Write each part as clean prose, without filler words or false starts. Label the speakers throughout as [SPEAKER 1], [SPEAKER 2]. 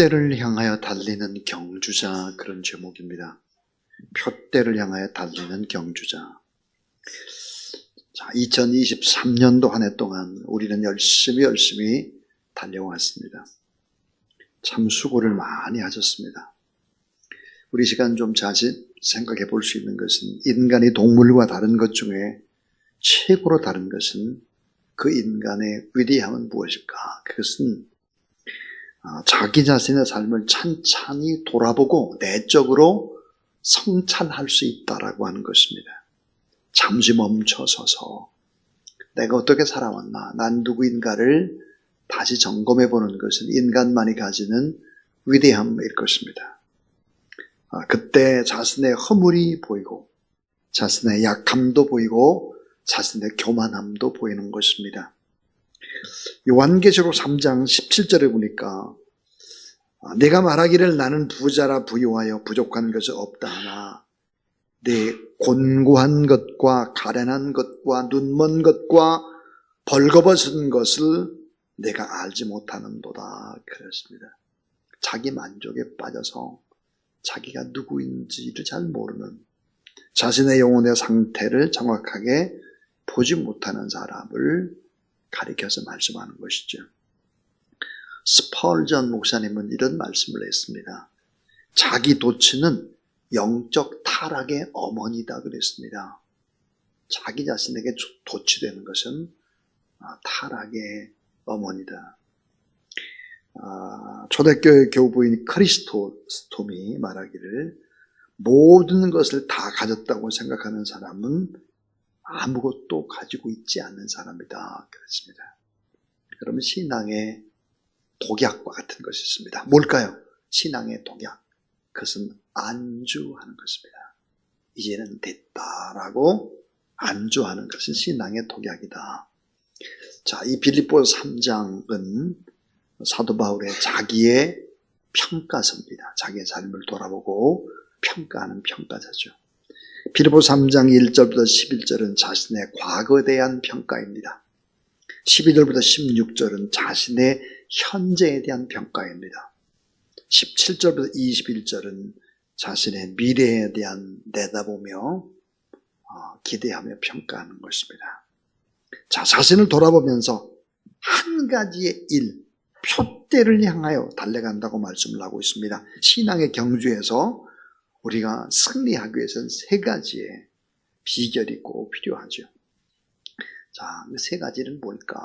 [SPEAKER 1] 표대를 향하여 달리는 경주자, 그런 제목입니다. 표대를 향하여 달리는 경주자. 자, 2023년도 한 해 동안 우리는 열심히 달려왔습니다. 참 수고를 많이 하셨습니다. 우리 시간 좀 자칫 생각해 볼 수 있는 것은, 인간이 동물과 다른 것 중에 최고로 다른 것은 그 인간의 위대함은 무엇일까? 그것은 자기 자신의 삶을 찬찬히 돌아보고 내적으로 성찰할 수 있다라고 하는 것입니다. 잠시 멈춰서서 내가 어떻게 살아왔나, 난 누구인가를 다시 점검해 보는 것은 인간만이 가지는 위대함일 것입니다. 그때 자신의 허물이 보이고, 자신의 약함도 보이고, 자신의 교만함도 보이는 것입니다. 요한계시록 3장 17절에 보니까 내가 말하기를 나는 부자라 부유하여 부족한 것이 없다 하나 내 곤고한 것과 가련한 것과 눈먼 것과 벌거벗은 것을 내가 알지 못하는도다 그랬습니다. 자기 만족에 빠져서 자기가 누구인지를 잘 모르는, 자신의 영혼의 상태를 정확하게 보지 못하는 사람을 가리켜서 말씀하는 것이죠. 스펄전 목사님은 이런 말씀을 했습니다. 자기 도취는 영적 타락의 어머니다 그랬습니다. 자기 자신에게 도취되는 것은 타락의 어머니다. 초대교회 교부인 크리스토스톰이 말하기를 모든 것을 다 가졌다고 생각하는 사람은 아무것도 가지고 있지 않는 사람이다 그랬습니다. 그러면 신앙의 독약과 같은 것이 있습니다. 뭘까요? 신앙의 독약. 그것은 안주하는 것입니다. 이제는 됐다라고 안주하는 것은 신앙의 독약이다. 자, 이 빌립보서 3장은 사도 바울의 자기의 평가서입니다. 자기의 삶을 돌아보고 평가하는 평가서죠. 빌립보서 3장 1절부터 11절은 자신의 과거에 대한 평가입니다. 12절부터 16절은 자신의 현재에 대한 평가입니다. 17절부터 21절은 자신의 미래에 대한 내다보며 기대하며 평가하는 것입니다. 자, 자신을 돌아보면서 한 가지의 일, 표대를 향하여 달려간다고 말씀을 하고 있습니다. 신앙의 경주에서 우리가 승리하기 위해서는 세 가지의 비결이 꼭 필요하죠. 자, 그 세 가지는 뭘까?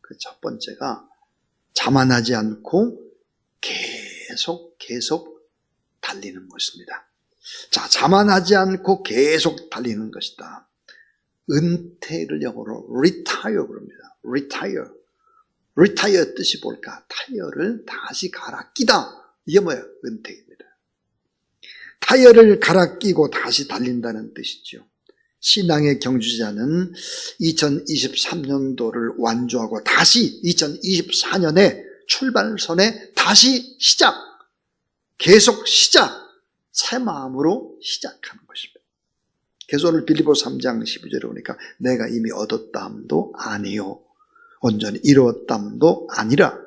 [SPEAKER 1] 그 첫 번째가 자만하지 않고 계속 달리는 것입니다. 자, 자만하지 않고 계속 달리는 것이다. 은퇴를 영어로 retire 그럽니다. retire 뜻이 뭘까? 타이어를 다시 갈아 끼다. 이게 뭐예요? 은퇴입니다. 타이어를 갈아 끼고 다시 달린다는 뜻이죠. 신앙의 경주자는 2023년도를 완주하고 다시 2024년에 출발선에 다시 계속 시작, 새 마음으로 시작하는 것입니다. 그래서 오늘 빌립보서 3장 12절에 보니까 내가 이미 얻었다함도 아니요 온전히 이루었다함도 아니라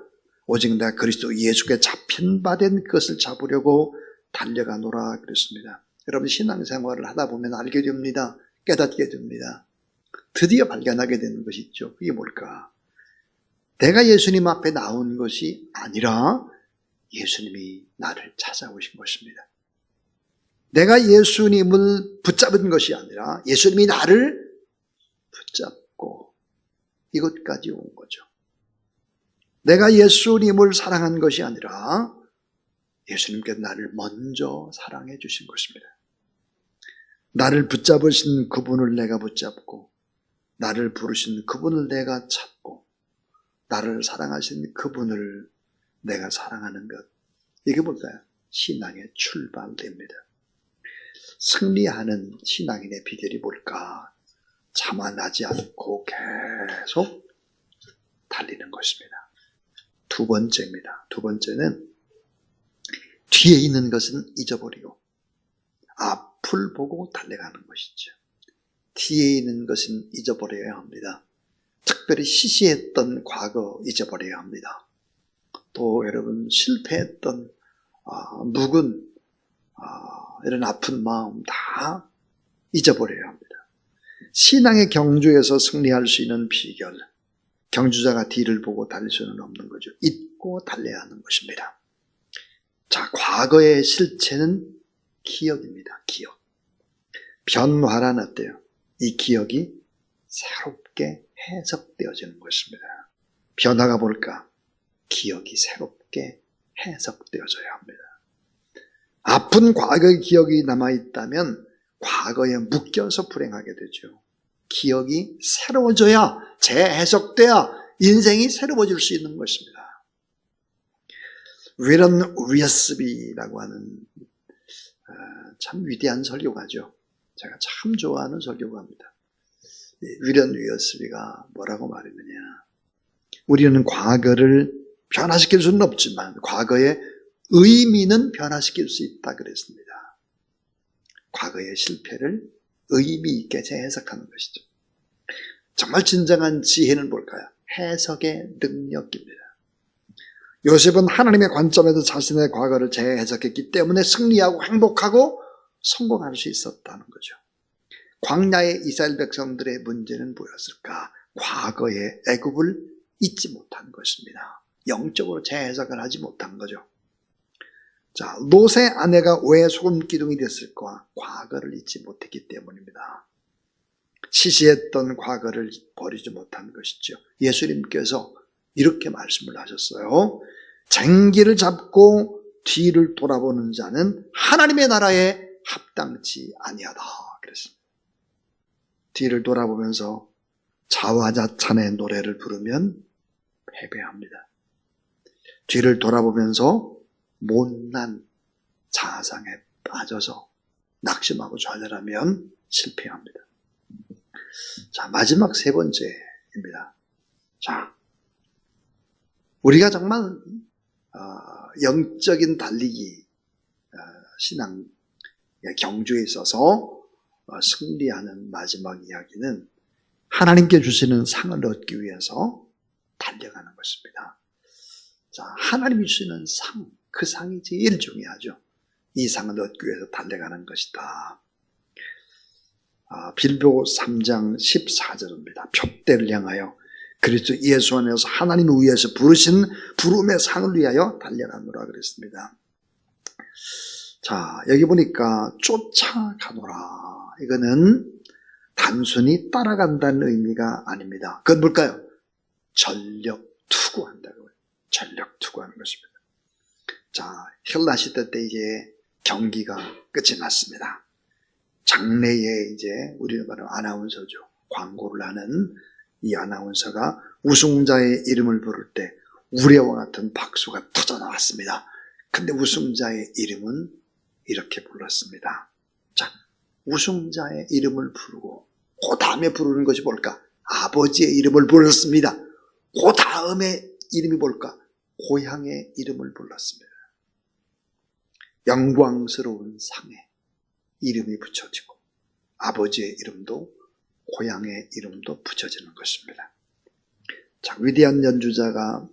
[SPEAKER 1] 오직 내가 그리스도 예수께 잡힌 바 된 것을 잡으려고 달려가노라 그랬습니다. 여러분, 신앙생활을 하다 보면 알게 됩니다. 깨닫게 됩니다. 드디어 발견하게 되는 것이 있죠. 그게 뭘까? 내가 예수님 앞에 나온 것이 아니라 예수님이 나를 찾아오신 것입니다. 내가 예수님을 붙잡은 것이 아니라 예수님이 나를 붙잡고 이것까지 온 거죠. 내가 예수님을 사랑한 것이 아니라 예수님께서 나를 먼저 사랑해 주신 것입니다. 나를 붙잡으신 그분을 내가 붙잡고, 나를 부르신 그분을 내가 찾고, 나를 사랑하신 그분을 내가 사랑하는 것. 이게 뭘까요? 신앙의 출발입니다. 승리하는 신앙인의 비결이 뭘까? 자만하지 않고 계속 달리는 것입니다. 두 번째입니다. 두 번째는 뒤에 있는 것은 잊어버리고 앞을 보고 달려가는 것이죠. 뒤에 있는 것은 잊어버려야 합니다. 특별히 시시했던 과거 잊어버려야 합니다. 또 여러분 실패했던 묵은 이런 아픈 마음 다 잊어버려야 합니다. 신앙의 경주에서 승리할 수 있는 비결, 경주자가 뒤를 보고 달릴 수는 없는 거죠. 잊고 달려야 하는 것입니다. 자, 과거의 실체는 기억입니다. 기억. 변화란 어때요? 이 기억이 새롭게 해석되어지는 것입니다. 변화가 뭘까? 기억이 새롭게 해석되어져야 합니다. 아픈 과거의 기억이 남아있다면 과거에 묶여서 불행하게 되죠. 기억이 새로워져야, 재해석돼야 인생이 새로워질 수 있는 것입니다. 위런 위어스비라고 하는 참 위대한 설교가죠. 제가 참 좋아하는 설교가입니다. 위런 위어스비가 뭐라고 말했느냐. 우리는 과거를 변화시킬 수는 없지만 과거의 의미는 변화시킬 수 있다 그랬습니다. 과거의 실패를 의미 있게 재해석하는 것이죠. 정말 진정한 지혜는 뭘까요? 해석의 능력입니다. 요셉은 하나님의 관점에서 자신의 과거를 재해석했기 때문에 승리하고 행복하고 성공할 수 있었다는 거죠. 광야의 이스라엘 백성들의 문제는 뭐였을까? 과거의 애굽을 잊지 못한 것입니다. 영적으로 재해석을 하지 못한 거죠. 자, 롯의 아내가 왜 소금 기둥이 됐을까? 과거를 잊지 못했기 때문입니다. 시시했던 과거를 버리지 못한 것이죠. 예수님께서 이렇게 말씀을 하셨어요. 쟁기를 잡고 뒤를 돌아보는 자는 하나님의 나라에 합당치 아니하다 그랬습니다. 뒤를 돌아보면서 자화자찬의 노래를 부르면 패배합니다. 뒤를 돌아보면서 못난 자상에 빠져서 낙심하고 좌절하면 실패합니다. 자, 마지막 세 번째입니다. 자, 우리가 정말 영적인 달리기, 신앙 경주에 있어서 승리하는 마지막 이야기는 하나님께 주시는 상을 얻기 위해서 달려가는 것입니다. 자, 하나님이 주시는 상, 그 상이 제일 중요하죠. 이 상을 얻기 위해서 달려가는 것이다. 빌보 3장 14절입니다. 표대를 향하여 그리스도 예수 안에서 하나님 위에서 부르신 부름의 상을 위하여 달려가노라 그랬습니다. 자, 여기 보니까 쫓아가노라. 이거는 단순히 따라간다는 의미가 아닙니다. 그건 뭘까요? 전력 투구한다고요. 전력 투구하는 것입니다. 자, 헬라 시대 때 이제 경기가 끝이 났습니다. 장래에 이제 우리는 말하는 아나운서죠. 광고를 하는 이 아나운서가 우승자의 이름을 부를 때 우레와 같은 박수가 터져 나왔습니다. 근데 우승자의 이름은 이렇게 불렀습니다. 자, 우승자의 이름을 부르고 그 다음에 부르는 것이 뭘까? 아버지의 이름을 불렀습니다. 그 다음에 이름이 뭘까? 고향의 이름을 불렀습니다. 영광스러운 상에 이름이 붙여지고 아버지의 이름도 고향의 이름도 붙여지는 것입니다. 자, 위대한 연주자가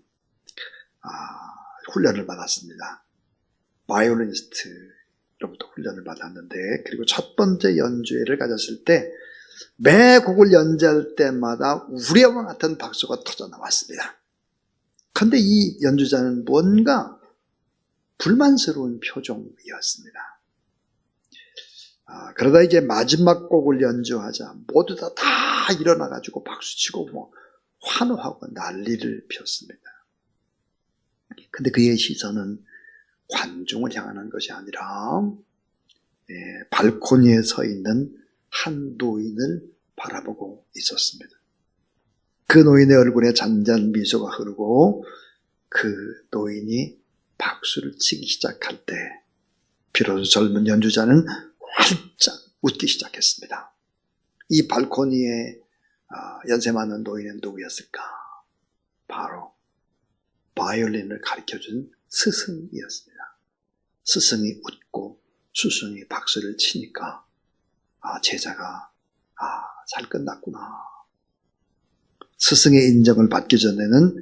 [SPEAKER 1] 훈련을 받았습니다. 바이올리니스트로부터 훈련을 받았는데, 그리고 첫 번째 연주회를 가졌을 때 매 곡을 연주할 때마다 우레와 같은 박수가 터져 나왔습니다. 그런데 이 연주자는 뭔가 불만스러운 표정이었습니다. 그러다 이제 마지막 곡을 연주하자 모두 다 일어나가지고 박수치고 뭐 환호하고 난리를 폈습니다. 근데 그의 시선은 관중을 향하는 것이 아니라 발코니에 서 있는 한 노인을 바라보고 있었습니다. 그 노인의 얼굴에 잔잔 미소가 흐르고 그 노인이 박수를 치기 시작할 때 비로소 젊은 연주자는 활짝 웃기 시작했습니다. 이 발코니에 연세 많은 노인은 누구였을까? 바로 바이올린을 가르쳐준 스승이었습니다. 스승이 웃고 스승이 박수를 치니까 제자가 잘 끝났구나. 스승의 인정을 받기 전에는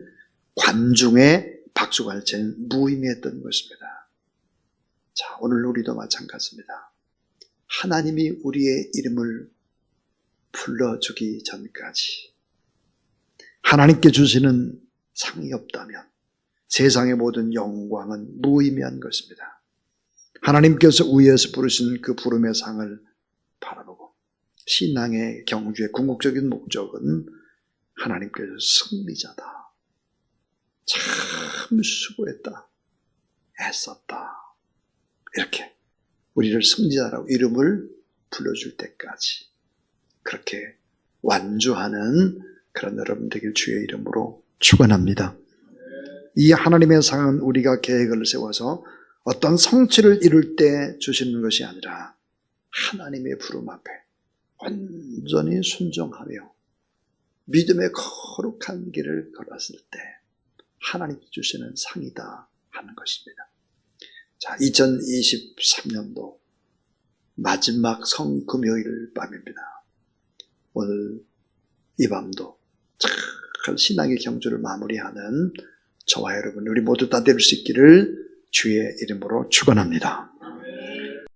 [SPEAKER 1] 관중의 박수갈채는 무의미했던 것입니다. 자, 오늘 우리도 마찬가지입니다. 하나님이 우리의 이름을 불러주기 전까지 하나님께 주시는 상이 없다면 세상의 모든 영광은 무의미한 것입니다. 하나님께서 위에서 부르신 그 부름의 상을 바라보고 신앙의 경주의 궁극적인 목적은 하나님께서 승리자다. 참 수고했다. 애썼다. 이렇게 우리를 승리자라고 이름을 불러줄 때까지 그렇게 완주하는 그런 여러분 되길 주의 이름으로 축원합니다. 이 하나님의 상은 우리가 계획을 세워서 어떤 성취를 이룰 때 주시는 것이 아니라 하나님의 부름 앞에 온전히 순종하며 믿음의 거룩한 길을 걸었을 때 하나님이 주시는 상이다 하는 것입니다. 자, 2023년도 마지막 성금요일 밤입니다. 오늘 이 밤도 잘 신앙의 경주를 마무리하는 저와 여러분 우리 모두 다 될 수 있기를 주의 이름으로 축원합니다.